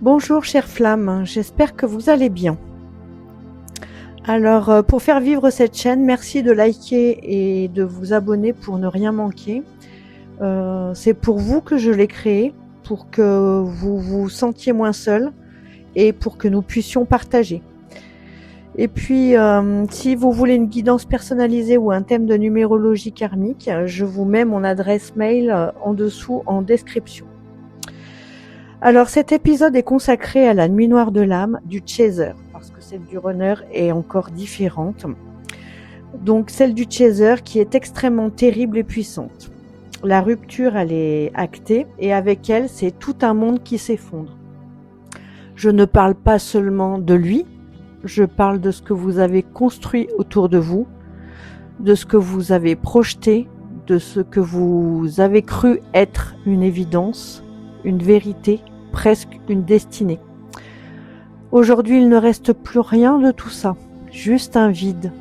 Bonjour chère flamme, j'espère que vous allez bien. Alors pour faire vivre cette chaîne, merci de liker et de vous abonner pour ne rien manquer. C'est pour vous que je l'ai créé, pour que vous vous sentiez moins seul et pour que nous puissions partager. Et puis si vous voulez une guidance personnalisée ou un thème de numérologie karmique, je vous mets mon adresse mail en dessous en description. Alors cet épisode est consacré à la nuit noire de l'âme du chaser, parce que celle du runner est encore différente. Donc celle du chaser qui est extrêmement terrible et puissante. La rupture, elle est actée et avec elle, c'est tout un monde qui s'effondre. Je ne parle pas seulement de lui, je parle de ce que vous avez construit autour de vous, de ce que vous avez projeté, de ce que vous avez cru être une évidence, une vérité, presque une destinée. Aujourd'hui, il ne reste plus rien de tout ça, juste un vide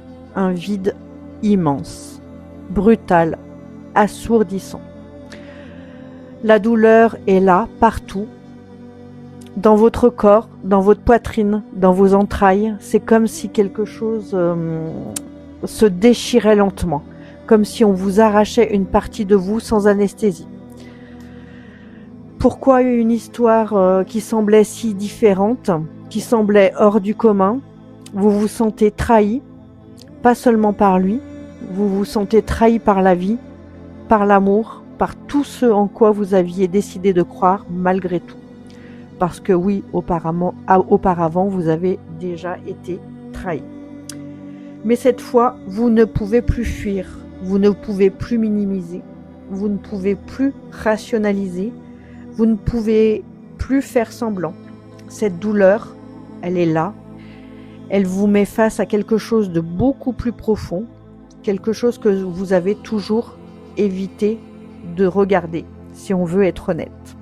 immense, brutal, assourdissant. La douleur est là, partout, dans votre corps, dans votre poitrine, dans vos entrailles. C'est comme si quelque chose se déchirait lentement, comme si on vous arrachait une partie de vous sans anesthésie. Pourquoi une histoire qui semblait si différente, qui semblait hors du commun? Vous vous sentez trahi, pas seulement par lui, vous vous sentez trahi par la vie, par l'amour, par tout ce en quoi vous aviez décidé de croire malgré tout. Parce que oui, auparavant, vous avez déjà été trahi. Mais cette fois, vous ne pouvez plus fuir, vous ne pouvez plus minimiser, vous ne pouvez plus rationaliser, vous ne pouvez plus faire semblant. Cette douleur, elle est là. Elle vous met face à quelque chose de beaucoup plus profond, quelque chose que vous avez toujours évité de regarder, si on veut être honnête.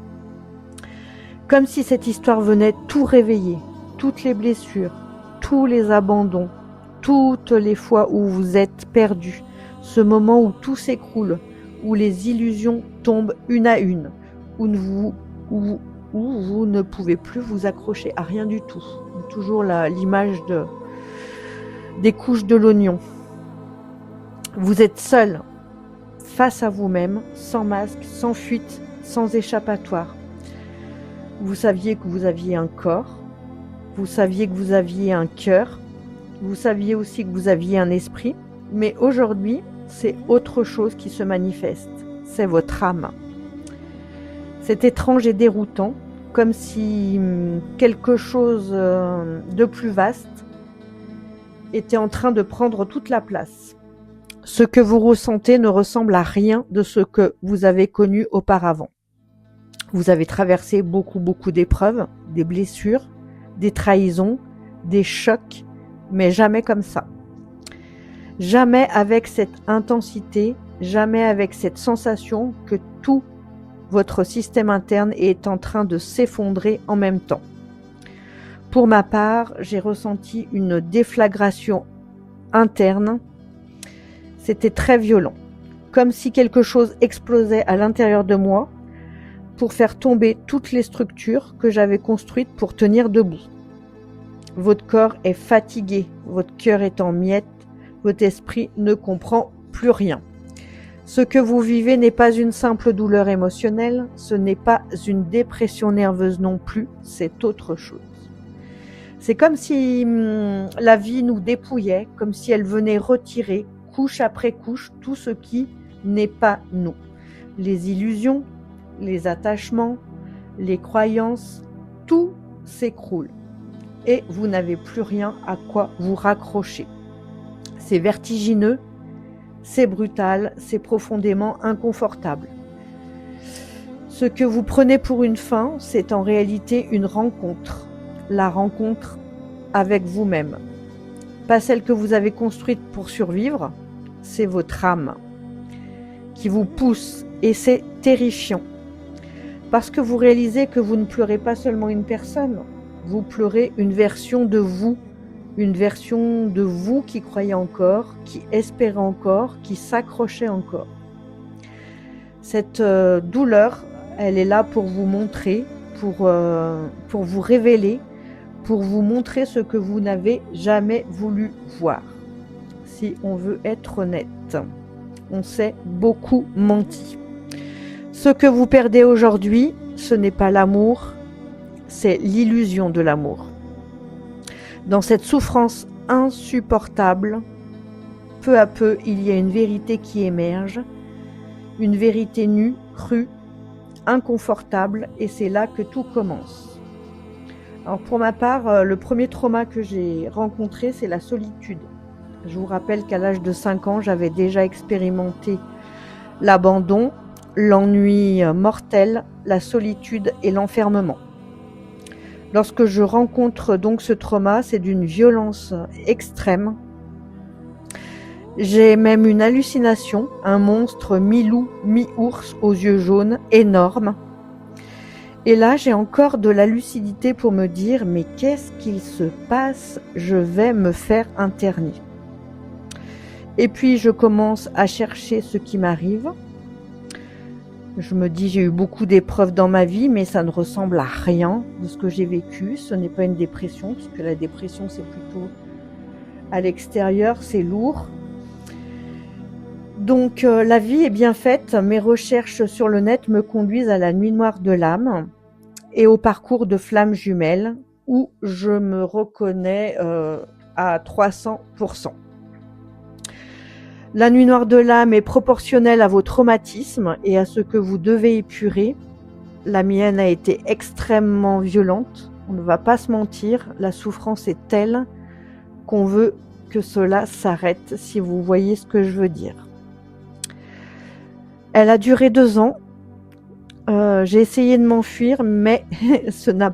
Comme si cette histoire venait tout réveiller, toutes les blessures, tous les abandons, toutes les fois où vous êtes perdu, ce moment où tout s'écroule, où les illusions tombent une à une, où vous ne pouvez plus vous accrocher à rien du tout. Toujours l'image des couches de l'oignon. Vous êtes seul, face à vous-même, sans masque, sans fuite, sans échappatoire. Vous saviez que vous aviez un corps, vous saviez que vous aviez un cœur, vous saviez aussi que vous aviez un esprit, mais aujourd'hui, c'est autre chose qui se manifeste, c'est votre âme. C'est étrange et déroutant, comme si quelque chose de plus vaste était en train de prendre toute la place. Ce que vous ressentez ne ressemble à rien de ce que vous avez connu auparavant. Vous avez traversé beaucoup d'épreuves, des blessures, des trahisons, des chocs, mais jamais comme ça. Jamais avec cette intensité, jamais avec cette sensation que tout votre système interne est en train de s'effondrer en même temps. Pour ma part, j'ai ressenti une déflagration interne. C'était très violent, comme si quelque chose explosait à l'intérieur de moi pour faire tomber toutes les structures que j'avais construites pour tenir debout. Votre corps est fatigué, votre cœur est en miettes, votre esprit ne comprend plus rien. Ce que vous vivez n'est pas une simple douleur émotionnelle, ce n'est pas une dépression nerveuse non plus, c'est autre chose. C'est comme si la vie nous dépouillait, comme si elle venait retirer, couche après couche, tout ce qui n'est pas nous. Les illusions, les attachements, les croyances, tout s'écroule. Et vous n'avez plus rien à quoi vous raccrocher. C'est vertigineux. C'est brutal, c'est profondément inconfortable. Ce que vous prenez pour une fin, c'est en réalité une rencontre. La rencontre avec vous-même. Pas celle que vous avez construite pour survivre, c'est votre âme qui vous pousse et c'est terrifiant. Parce que vous réalisez que vous ne pleurez pas seulement une personne, vous pleurez une version de vous. Une version de vous qui croyait encore, qui espérait encore, qui s'accrochait encore. Cette douleur, elle est là pour vous montrer, pour vous révéler, pour vous montrer ce que vous n'avez jamais voulu voir. Si on veut être honnête, on s'est beaucoup menti. Ce que vous perdez aujourd'hui, ce n'est pas l'amour, c'est l'illusion de l'amour. Dans cette souffrance insupportable, peu à peu, il y a une vérité qui émerge, une vérité nue, crue, inconfortable, et c'est là que tout commence. Alors pour ma part, le premier trauma que j'ai rencontré, c'est la solitude. Je vous rappelle qu'à l'âge de 5 ans, j'avais déjà expérimenté l'abandon, l'ennui mortel, la solitude et l'enfermement. Lorsque je rencontre donc ce trauma, c'est d'une violence extrême. J'ai même une hallucination, un monstre mi-loup, mi-ours aux yeux jaunes, énorme. Et là, j'ai encore de la lucidité pour me dire, mais qu'est-ce qu'il se passe? Je vais me faire interner. Et puis, je commence à chercher ce qui m'arrive. Je me dis, j'ai eu beaucoup d'épreuves dans ma vie, mais ça ne ressemble à rien de ce que j'ai vécu. Ce n'est pas une dépression, puisque la dépression, c'est plutôt à l'extérieur, c'est lourd. Donc, la vie est bien faite. Mes recherches sur le net me conduisent à la nuit noire de l'âme et au parcours de flammes jumelles, où je me reconnais à 300%. La nuit noire de l'âme est proportionnelle à vos traumatismes et à ce que vous devez épurer. La mienne a été extrêmement violente. On ne va pas se mentir, la souffrance est telle qu'on veut que cela s'arrête, si vous voyez ce que je veux dire. Elle a duré 2 ans. J'ai essayé de m'enfuir, mais ce n'est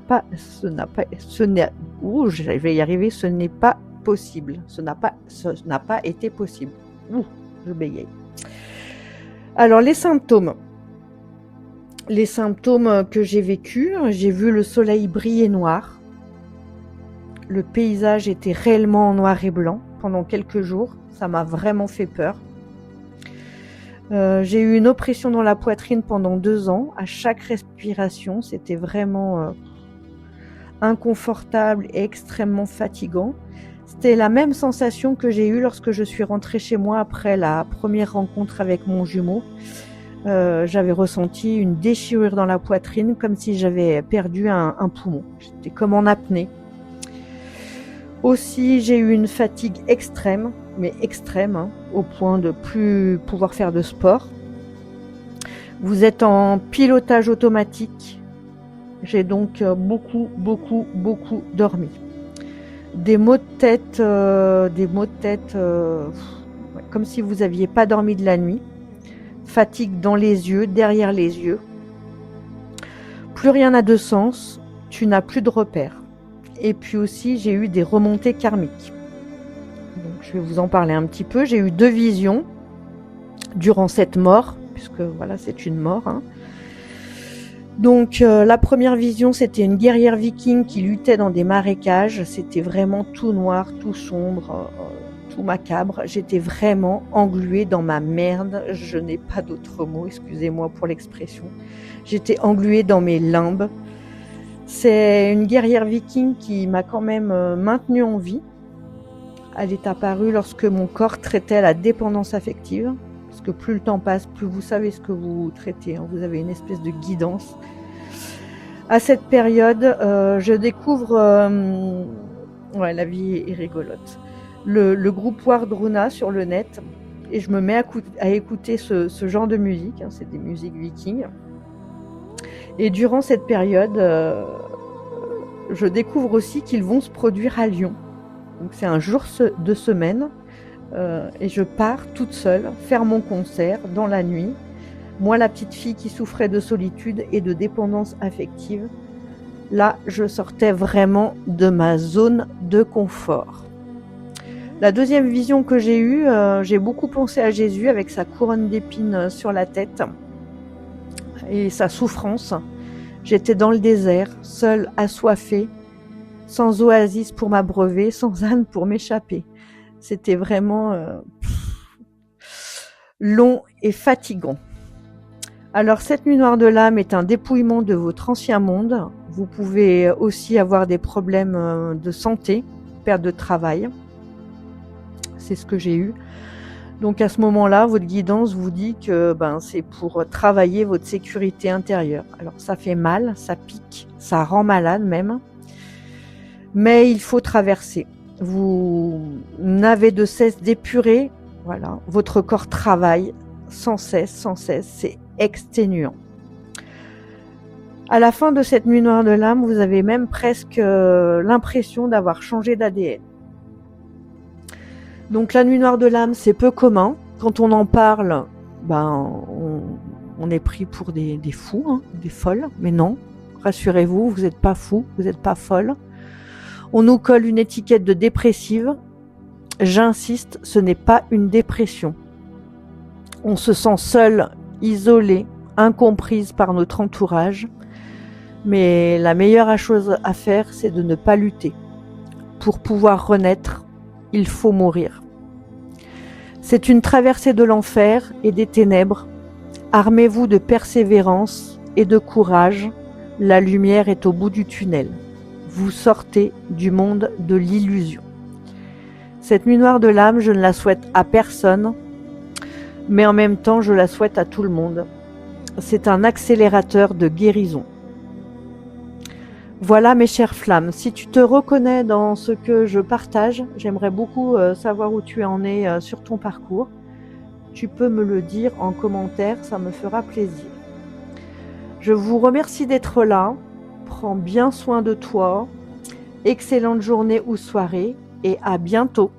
pas possible. Ce n'a pas été possible. Ouh, je bégaye. Alors, les symptômes. Les symptômes que j'ai vécus, j'ai vu le soleil briller noir. Le paysage était réellement en noir et blanc pendant quelques jours. Ça m'a vraiment fait peur. J'ai eu une oppression dans la poitrine pendant 2 ans. À chaque respiration, c'était vraiment inconfortable et extrêmement fatigant. C'était la même sensation que j'ai eue lorsque je suis rentrée chez moi après la première rencontre avec mon jumeau. J'avais ressenti une déchirure dans la poitrine, comme si j'avais perdu un poumon. J'étais comme en apnée. Aussi, j'ai eu une fatigue extrême, mais extrême, hein, au point de plus pouvoir faire de sport. Vous êtes en pilotage automatique. J'ai donc beaucoup dormi. Des maux de tête, comme si vous n'aviez pas dormi de la nuit. Fatigue dans les yeux, derrière les yeux. Plus rien n'a de sens, tu n'as plus de repères. Et puis aussi, j'ai eu des remontées karmiques. Donc, je vais vous en parler un petit peu. J'ai eu 2 visions durant cette mort, puisque voilà, c'est une mort. Hein. Donc, la première vision, c'était une guerrière viking qui luttait dans des marécages. C'était vraiment tout noir, tout sombre, tout macabre. J'étais vraiment engluée dans ma merde. Je n'ai pas d'autre mot, excusez-moi pour l'expression. J'étais engluée dans mes limbes. C'est une guerrière viking qui m'a quand même maintenue en vie. Elle est apparue lorsque mon corps traitait la dépendance affective. Parce que plus le temps passe, plus vous savez ce que vous traitez. Hein. Vous avez une espèce de guidance. À cette période, je découvre... la vie est rigolote. Le groupe Wardruna sur le net. Et je me mets à écouter ce genre de musique. Hein. C'est des musiques vikings. Et durant cette période, je découvre aussi qu'ils vont se produire à Lyon. Donc c'est un jour de semaine et je pars toute seule faire mon concert dans la nuit. Moi, la petite fille qui souffrait de solitude et de dépendance affective, là, je sortais vraiment de ma zone de confort. La deuxième vision que j'ai eue, j'ai beaucoup pensé à Jésus avec sa couronne d'épines sur la tête et sa souffrance. J'étais dans le désert, seule, assoiffée, sans oasis pour m'abreuver, sans âne pour m'échapper. C'était vraiment long et fatigant. Alors, cette nuit noire de l'âme est un dépouillement de votre ancien monde. Vous pouvez aussi avoir des problèmes de santé, perte de travail. C'est ce que j'ai eu. Donc à ce moment-là, votre guidance vous dit que c'est pour travailler votre sécurité intérieure. Alors ça fait mal, ça pique, ça rend malade même, mais il faut traverser. Vous n'avez de cesse d'épurer, voilà, votre corps travaille sans cesse, c'est exténuant. À la fin de cette nuit noire de l'âme, vous avez même presque l'impression d'avoir changé d'ADN. Donc la nuit noire de l'âme, c'est peu commun. Quand on en parle, on est pris pour des fous, hein, des folles. Mais non, rassurez-vous, vous n'êtes pas fous, vous n'êtes pas folles. On nous colle une étiquette de dépressive. J'insiste, ce n'est pas une dépression. On se sent seul, isolé, incomprise par notre entourage. Mais la meilleure chose à faire, c'est de ne pas lutter. Pour pouvoir renaître, il faut mourir. C'est une traversée de l'enfer et des ténèbres. Armez-vous de persévérance et de courage. La lumière est au bout du tunnel. Vous sortez du monde de l'illusion. Cette nuit noire de l'âme, je ne la souhaite à personne, mais en même temps, je la souhaite à tout le monde. C'est un accélérateur de guérison. Voilà mes chères flammes, si tu te reconnais dans ce que je partage, j'aimerais beaucoup savoir où tu en es sur ton parcours. Tu peux me le dire en commentaire, ça me fera plaisir. Je vous remercie d'être là, prends bien soin de toi, excellente journée ou soirée et à bientôt.